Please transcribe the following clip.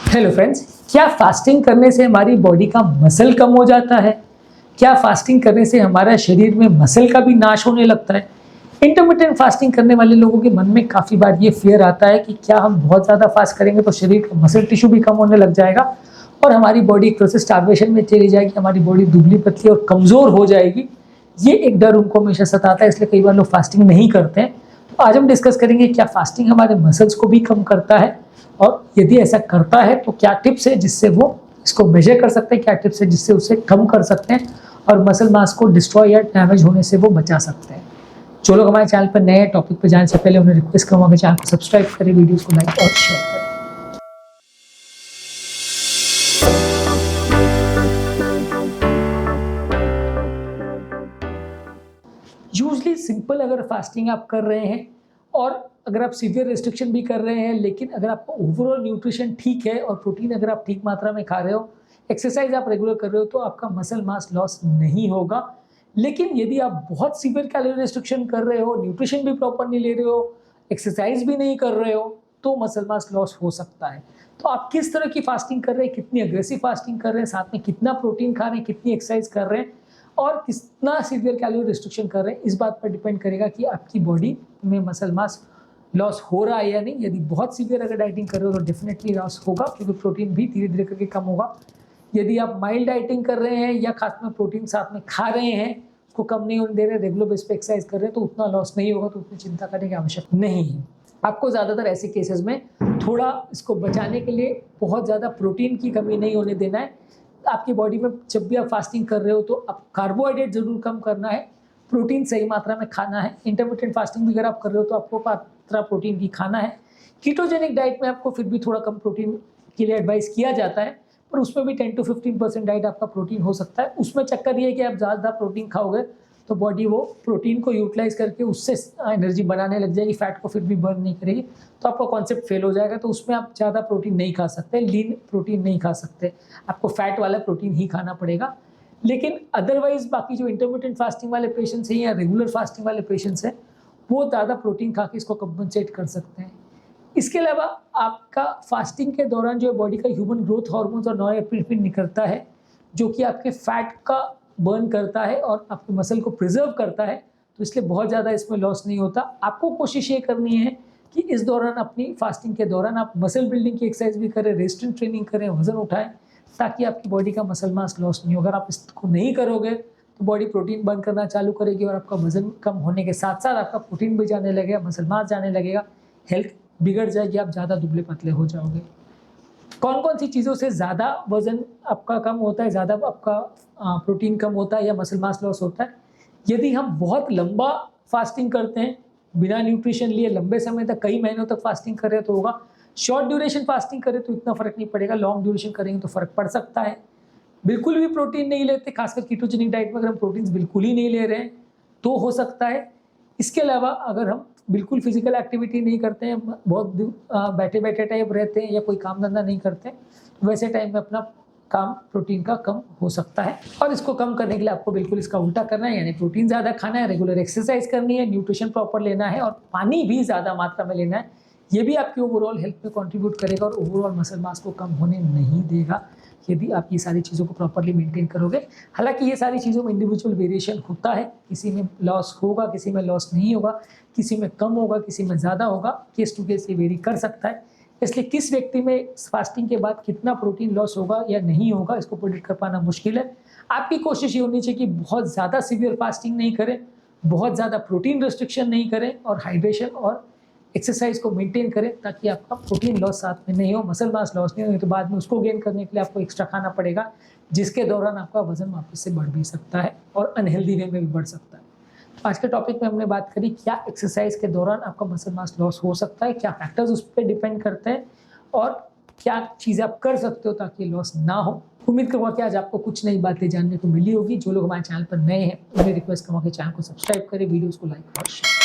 Hello friends, क्या fasting करने से हमारी बॉडी का मसल कम हो जाता है? क्या फास्टिंग करने से हमारा शरीर में मसल का भी नाश होने लगता है? इंटरमिटेंट फास्टिंग करने वाले लोगों के मन में काफ़ी बार ये फियर आता है कि क्या हम बहुत ज़्यादा फास्ट करेंगे तो शरीर का मसल टिश्यू भी कम होने लग जाएगा और हमारी बॉडी एक तरह से स्टार्वेशन में चली जाएगी, हमारी बॉडी दुबली पतली और कमज़ोर हो जाएगी। ये एक डर उनको हमेशा सताता है, इसलिए कई बार लोग फास्टिंग नहीं करते हैं। तो आज हम डिस्कस करेंगे क्या फास्टिंग हमारे मसल्स को भी कम करता है, और यदि ऐसा करता है तो क्या टिप्स है जिससे वो इसको मेजर कर सकते हैं, क्या टिप्स है जिससे उसे कम कर सकते हैं और मसल मास को डिस्ट्रॉय या डैमेज होने से वो बचा सकते हैं। जो लोग हमारे चैनल पर नए टॉपिक पर जाने से पहले उन्हें रिक्वेस्ट करूँगा कि चैनल को सब्सक्राइब करें, वीडियोस को लाइक और शेयर करें। यूजली सिंपल अगर फास्टिंग आप कर रहे हैं और अगर आप सीवियर रेस्ट्रिक्शन भी कर रहे हैं, लेकिन अगर आपका ओवरऑल न्यूट्रिशन ठीक है और प्रोटीन अगर आप ठीक मात्रा में खा रहे हो, एक्सरसाइज आप रेगुलर कर रहे हो, तो आपका मसल मास लॉस नहीं होगा। लेकिन यदि आप बहुत सीवियर कैलोरी रेस्ट्रिक्शन कर रहे हो, न्यूट्रिशन भी प्रॉपर नहीं ले रहे हो, एक्सरसाइज भी नहीं कर रहे हो, तो मसल मास लॉस हो सकता है। तो आप किस तरह की फास्टिंग कर रहे हैं, कितनी अग्रेसिव फास्टिंग कर रहे हैं, साथ में कितना प्रोटीन खा रहे हैं, कितनी एक्सरसाइज कर रहे हैं और कितना सीवियर कैलोरी रिस्ट्रिक्शन कर रहे हैं, इस बात पर डिपेंड करेगा कि आपकी बॉडी में मसल मास लॉस हो रहा है या नहीं। यदि बहुत सीवियर अगर डाइटिंग कर रहे हो तो डेफिनेटली लॉस होगा, क्योंकि प्रोटीन भी धीरे धीरे करके कम होगा। यदि आप माइल्ड डाइटिंग कर रहे हैं या खास में प्रोटीन साथ में खा रहे हैं, उसको कम नहीं होने दे रहे, रेगुलर बेस पे एक्सरसाइज कर रहे हैं, तो उतना लॉस नहीं होगा, तो उतनी चिंता करने की आवश्यकता नहीं है। आपको ज़्यादातर ऐसे केसेस में थोड़ा इसको बचाने के लिए बहुत ज़्यादा प्रोटीन की कमी नहीं होने देना है। आपकी बॉडी में जब भी आप फास्टिंग कर रहे हो तो आप कार्बोहाइड्रेट जरूर कम करना है, प्रोटीन सही मात्रा में खाना है। इंटरमिटेंट फास्टिंग भी अगर आप कर रहे हो तो आपको मात्रा प्रोटीन की खाना है। कीटोजेनिक डाइट में आपको फिर भी थोड़ा कम प्रोटीन के लिए एडवाइस किया जाता है, पर उसमें भी 10 to 15% डाइट आपका प्रोटीन हो सकता है। उसमें चक्कर ये है कि आप ज़्यादा प्रोटीन खाओगे तो बॉडी वो प्रोटीन को यूटिलाइज करके उससे एनर्जी बनाने लग जाएगी, फैट को फिर भी बर्न नहीं करेगी, तो आपका कॉन्सेप्ट फेल हो जाएगा। तो उसमें आप ज़्यादा प्रोटीन नहीं खा सकते, लीन प्रोटीन नहीं खा सकते, आपको फैट वाला प्रोटीन ही खाना पड़ेगा। लेकिन अदरवाइज बाकी जो इंटरमिटेंट फास्टिंग वाले पेशेंट्स हैं या रेगुलर फास्टिंग वाले पेशेंट्स हैं, वो ज़्यादा प्रोटीन खा के इसको कंपनसेट कर सकते हैं। इसके अलावा आपका फास्टिंग के दौरान जो बॉडी का ह्यूमन ग्रोथ हार्मोन्स और नॉरएपिनेफ्रिन निकलता है, जो कि आपके फैट का बर्न करता है और आपके मसल को प्रिजर्व करता है, तो इसलिए बहुत ज़्यादा इसमें लॉस नहीं होता। आपको कोशिश ये करनी है कि इस दौरान, अपनी फास्टिंग के दौरान, आप मसल बिल्डिंग की एक्सरसाइज भी करें, रेजिस्टेंस ट्रेनिंग करें, वजन उठाएं, ताकि आपकी बॉडी का मसल मास लॉस नहीं हो। अगर आप इसको नहीं करोगे तो बॉडी प्रोटीन बर्न करना चालू करेगी और आपका वजन कम होने के साथ साथ आपका प्रोटीन भी जाने लगेगा, मसल मास जाने लगेगा, हेल्थ बिगड़ जाएगी, आप ज़्यादा दुबले पतले हो जाओगे। कौन कौन सी चीज़ों से ज़्यादा वजन आपका कम होता है, ज़्यादा आपका प्रोटीन कम होता है या मसल मास लॉस होता है? यदि हम बहुत लंबा फास्टिंग करते हैं, बिना न्यूट्रिशन लिए लंबे समय तक, कई महीनों तक फास्टिंग कर रहे हैं तो होगा। शॉर्ट ड्यूरेशन फास्टिंग करें तो इतना फ़र्क नहीं पड़ेगा, लॉन्ग ड्यूरेशन करेंगे तो फ़र्क पड़ सकता है। बिल्कुल भी प्रोटीन नहीं लेते, खासकर कीटोजेनिक डाइट में अगर हम प्रोटीन बिल्कुल ही नहीं ले रहे हैं तो हो सकता है। इसके अलावा अगर हम बिल्कुल फिजिकल एक्टिविटी नहीं करते हैं, बहुत बैठे बैठे टाइप रहते हैं या कोई काम धंधा नहीं करते, तो वैसे टाइम में अपना काम प्रोटीन का कम हो सकता है। और इसको कम करने के लिए आपको बिल्कुल इसका उल्टा करना है, यानी प्रोटीन ज़्यादा खाना है, रेगुलर एक्सरसाइज करनी है, न्यूट्रिशन प्रॉपर लेना है और पानी भी ज़्यादा मात्रा में लेना है। ये भी आपकी ओवरऑल हेल्थ में कंट्रीब्यूट करेगा और ओवरऑल मसल मास को कम होने नहीं देगा, यदि आप ये सारी चीज़ों को प्रॉपर्ली मेंटेन करोगे। हालांकि ये सारी चीज़ों में इंडिविजुअल वेरिएशन होता है, किसी में लॉस होगा, किसी में लॉस नहीं होगा, किसी में कम होगा, किसी में ज़्यादा होगा, केस टू केस ये वेरी कर सकता है। इसलिए किस व्यक्ति में फास्टिंग के बाद कितना प्रोटीन लॉस होगा या नहीं होगा, इसको प्रेडिक्ट कर पाना मुश्किल है। आपकी कोशिश ये होनी चाहिए कि बहुत ज़्यादा सीवियर फास्टिंग नहीं करें, बहुत ज़्यादा प्रोटीन रेस्ट्रिक्शन नहीं करें और हाइड्रेशन और एक्सरसाइज को मेंटेन करें, ताकि आपका प्रोटीन लॉस साथ में नहीं हो, मसल मास लॉस नहीं हो, तो बाद में उसको गेन करने के लिए आपको एक्स्ट्रा खाना पड़ेगा, जिसके दौरान आपका वजन वापस से बढ़ भी सकता है और अनहेल्दी वे में भी बढ़ सकता है। आज के टॉपिक में हमने बात करी क्या एक्सरसाइज के दौरान आपका मसल मास लॉस हो सकता है, क्या फैक्टर्स उस पर डिपेंड करते हैं और क्या चीज़ें आप कर सकते हो ताकि लॉस ना हो। उम्मीद करूँगा कि आज आपको कुछ नई बातें जानने को मिली होगी। जो लोग हमारे चैनल पर नए हैं उन्हें रिक्वेस्ट करूँगा कि चैनल को सब्सक्राइब करें, वीडियोज़ को लाइक और शेयर।